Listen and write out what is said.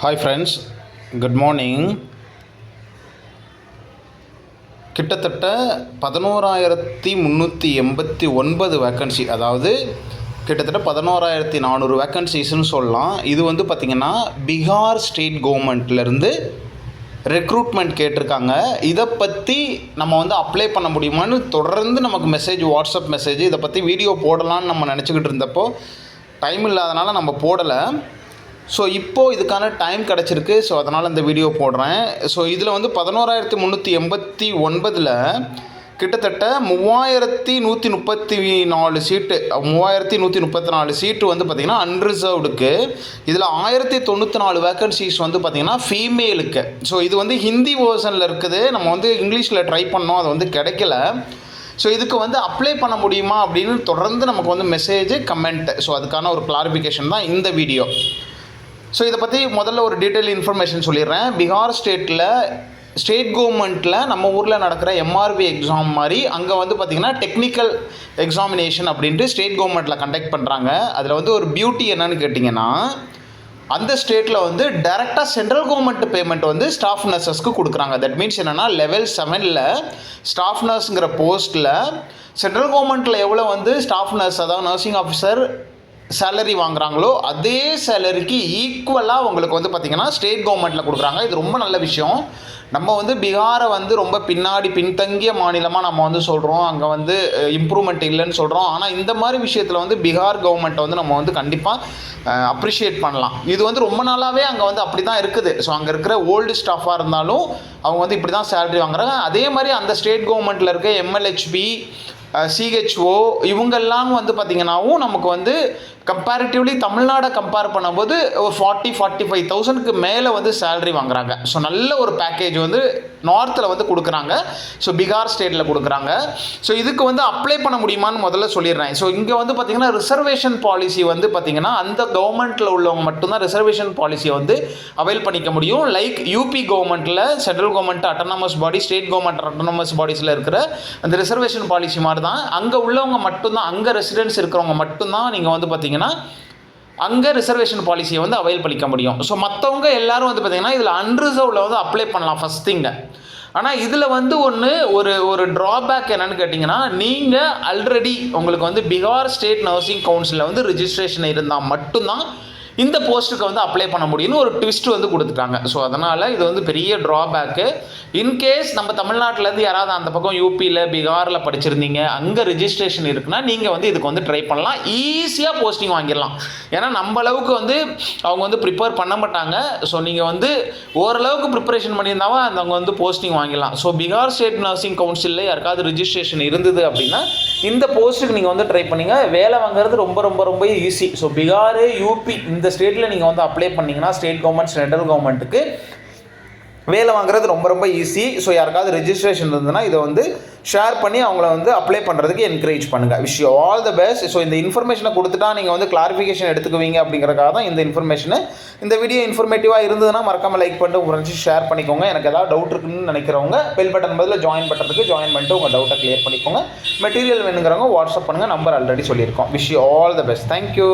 Hi friends, good morning. கிட்டத்தட்ட 11,389 vacancy, அதாவது கிட்டத்தட்ட 11,400 வேக்கன்சிஸ்ன்னு சொல்லலாம். இது வந்து பார்த்திங்கன்னா பீகார் ஸ்டேட் கவர்மெண்ட்லேருந்து ரெக்ரூட்மெண்ட் கேட்டிருக்காங்க. இதை பற்றி நம்ம வந்து அப்ளை பண்ண முடியுமான்னு தொடர்ந்து நமக்கு மெசேஜ், வாட்ஸ்அப் மெசேஜ், இதை பற்றி வீடியோ போடலான்னு நம்ம நினச்சிக்கிட்டு இருந்தப்போ டைம் இல்லாதனால நம்ம போடலை. ஸோ இப்போது இதுக்கான டைம் கிடச்சிருக்கு. ஸோ அதனால் இந்த வீடியோ போடுறேன். ஸோ இதில் வந்து 11,389 கிட்டத்தட்ட 3,134 சீட்டு, 3,134 சீட்டு வந்து பார்த்திங்கன்னா அன்ரிசர்வ்டுக்கு. இதில் 1,094 வேக்கன்சிஸ் வந்து பார்த்திங்கன்னா ஃபீமேலுக்கு. ஸோ இது வந்து ஹிந்தி வேர்ஷனில் இருக்குது. நம்ம வந்து இங்கிலீஷில் ட்ரை பண்ணோம், அது வந்து கிடைக்கல. ஸோ இதுக்கு வந்து அப்ளை பண்ண முடியுமா அப்படின்னு தொடர்ந்து நமக்கு வந்து மெசேஜ், கமெண்ட். ஸோ அதுக்கான ஒரு கிளாரிஃபிகேஷன் தான் இந்த வீடியோ. ஸோ இதை பற்றி முதல்ல ஒரு டீட்டெயில் இன்ஃபர்மேஷன் சொல்லிடுறேன். பீகார் ஸ்டேட் கவர்மெண்ட்டில் நம்ம ஊரில் நடக்கிற எம்ஆர்பி எக்ஸாம் மாதிரி அங்கே வந்து பார்த்திங்கன்னா டெக்னிக்கல் எக்ஸாமினேஷன் அப்படின்ட்டு ஸ்டேட் கவர்மெண்ட்டில் கண்டக்ட் பண்ணுறாங்க. அதில் வந்து ஒரு பியூட்டி என்னன்னு கேட்டிங்கன்னா, அந்த ஸ்டேட்டில் வந்து டைரெக்டாக சென்ட்ரல் கவர்மெண்ட் பேமெண்ட் வந்து ஸ்டாஃப் நர்சஸ்க்கு கொடுக்குறாங்க. தட் மீன்ஸ் என்னென்னா, லெவல் 7ல் ஸ்டாஃப் நர்ஸுங்கிற போஸ்ட்டில் சென்ட்ரல் கவர்மெண்ட்டில் எவ்வளோ வந்து ஸ்டாஃப் நர்ஸ், அதாவது நர்சிங் ஆஃபீஸர் சேலரி வாங்குறாங்களோ அதே சேலரிக்கு ஈக்குவலாக உங்களுக்கு வந்து பார்த்திங்கன்னா ஸ்டேட் கவர்மெண்ட்டில் கொடுக்குறாங்க. இது ரொம்ப நல்ல விஷயம். நம்ம வந்து பீகாரை வந்து ரொம்ப பின்தங்கிய மாநிலமாக நம்ம வந்து சொல்கிறோம், அங்கே வந்து இம்ப்ரூவ்மெண்ட் இல்லைன்னு சொல்கிறோம். ஆனால் இந்த மாதிரி விஷயத்தில் வந்து பீகார் கவர்மெண்ட்டை வந்து நம்ம வந்து கண்டிப்பாக அப்ரிஷியேட் பண்ணலாம். இது வந்து ரொம்ப நாளாகவே அங்கே வந்து அப்படி தான் இருக்குது. ஸோ அங்கே இருக்கிற ஓல்டு ஸ்டாஃபாக இருந்தாலும் அவங்க வந்து இப்படி தான் சேலரி வாங்குறாங்க. அதே மாதிரி அந்த ஸ்டேட் கவர்மெண்ட்டில் இருக்க எம்எல்ஹெச்பி, சிஹெச்ஓ இவங்கெல்லாம் வந்து பார்த்திங்கனாவும் நமக்கு வந்து கம்பேரிட்டிவ்லி தமிழ்நாடை கம்பேர் பண்ணும்போது ஒரு 40,000-45,000க்கு மேலே வந்து சேலரி வாங்குறாங்க. ஸோ நல்ல ஒரு பேக்கேஜ் வந்து நார்த்தில் வந்து கொடுக்குறாங்க. ஸோ பீகார் ஸ்டேட்டில் கொடுக்குறாங்க. ஸோ இதுக்கு வந்து அப்ளை பண்ண முடியுமான்னு முதல்ல சொல்லிடுறேன். ஸோ இங்கே வந்து பார்த்திங்கன்னா ரிசர்வேஷன் பாலிசி வந்து பார்த்திங்கன்னா அந்த கவர்மெண்ட்டில் உள்ளவங்க மட்டும்தான் ரிசர்வேஷன் பாலிசியை வந்து அவைல் பண்ணிக்க முடியும். லைக் யூபி கவர்மெண்ட்டில் central government autonomous body, state government autonomous பாடிஸில் இருக்கிற அந்த ரிசர்வேஷன் பாலிசி மாதிரி தான் அங்கே உள்ளவங்க மட்டும்தான், அங்கே ரெசிடென்ட்ஸ் இருக்கிறவங்க மட்டும்தான் நீங்கள் வந்து பார்த்திங்கன்னா அங்கே ரிசர்வேஷன் பாலிசியை வந்து அவைல் பண்ணிக்க முடியும். ஸோ மற்றவங்க எல்லாரும் வந்து பார்த்திங்கன்னா இதில் அன்ரிசர்வ்டில் வந்து அப்ளை பண்ணலாம் ஃபஸ்ட் திங்க. ஆனால் இதில் வந்து ஒரு ட்ராபேக் என்னென்னு கேட்டிங்கன்னா, நீங்கள் ஆல்ரெடி உங்களுக்கு வந்து பீகார் ஸ்டேட் நர்சிங் கவுன்சிலில் வந்து ரிஜிஸ்ட்ரேஷன் இருந்தால் மட்டும்தான் இந்த போஸ்ட்டுக்கு வந்து அப்ளை பண்ண முடியும்னு ஒரு ட்விஸ்ட் வந்து கொடுத்துட்டாங்க. ஸோ அதனால் இது வந்து பெரிய ட்ராபேக்கு. இன்கேஸ் நம்ம தமிழ்நாட்டிலேருந்து யாராவது அந்த பக்கம் யூபியில், பீகாரில் படிச்சிருந்தீங்க, அங்கே ரிஜிஸ்ட்ரேஷன் இருக்குன்னா நீங்கள் வந்து இதுக்கு வந்து ட்ரை பண்ணலாம். ஈஸியாக போஸ்டிங் வாங்கிடலாம். ஏன்னா நம்ம அளவுக்கு வந்து அவங்க வந்து ப்ரிப்பேர் பண்ண மாட்டாங்க. ஸோ நீங்கள் வந்து ஓரளவுக்கு ப்ரிப்பரேஷன் பண்ணியிருந்தாலும் அவங்க வந்து போஸ்டிங் வாங்கிடலாம். ஸோ பீகார் ஸ்டேட் நர்சிங் கவுன்சிலில் யாருக்காவது ரிஜிஸ்ட்ரேஷன் இருந்தது அப்படின்னா இந்த போஸ்ட்டுக்கு நீங்கள் வந்து ட்ரை பண்ணிங்க. வேலை வாங்குறது ரொம்ப ரொம்ப ரொம்ப ஈஸி. ஸோ பீகார், யூபி இந்த ஸ்டேட்டில் நீங்கள் வந்து அப்ளை பண்ணிங்கன்னா ஸ்டேட் கவர்மெண்ட், சென்ட்ரல் கவர்மெண்ட்டுக்கு வேலை வாங்குறது ரொம்ப ரொம்ப ஈஸி. ஸோ யாருக்காவது ரெஜிஸ்ட்ரேஷன் இருந்ததுன்னா இதை வந்து ஷேர் பண்ணி அவங்கள வந்து அப்ளை பண்ணுறதுக்கு என்கரேஜ் பண்ணுங்கள். Wish you all the best. So இந்த இன்ஃபர்மேஷனை கொடுத்துட்டா நீங்கள் வந்து கிளாரிஃபிகேஷன் எடுத்துக்குவீங்க அப்படிங்கிறக்காக தான் இந்த இன்ஃபர்மேஷனை. இந்த வீடியோ இன்ஃபர்மேட்டிவாக இருந்ததுன்னா மறக்காமல் லைக் பண்ணிட்டு உங்கள் ஃப்ரெண்ட்ஸ் ஷேர் பண்ணிக்கோங்க. எனக்கு ஏதாவது டவுட் இருக்குன்னு நினைக்கிறவங்க பெல் பட்டன் பதில் ஜாயின் பண்ணுறதுக்கு ஜாயின் பண்ணிட்டு உங்கள் டவுட்டை கிளியர் பண்ணிக்கோங்க. மெட்டீரியல் வேணுங்கிறவங்க வாட்ஸ்அப் பண்ணுங்கள். நம்பர் ஆல்ரெடி சொல்லியிருக்கோம். Wish you all the best. Thank you.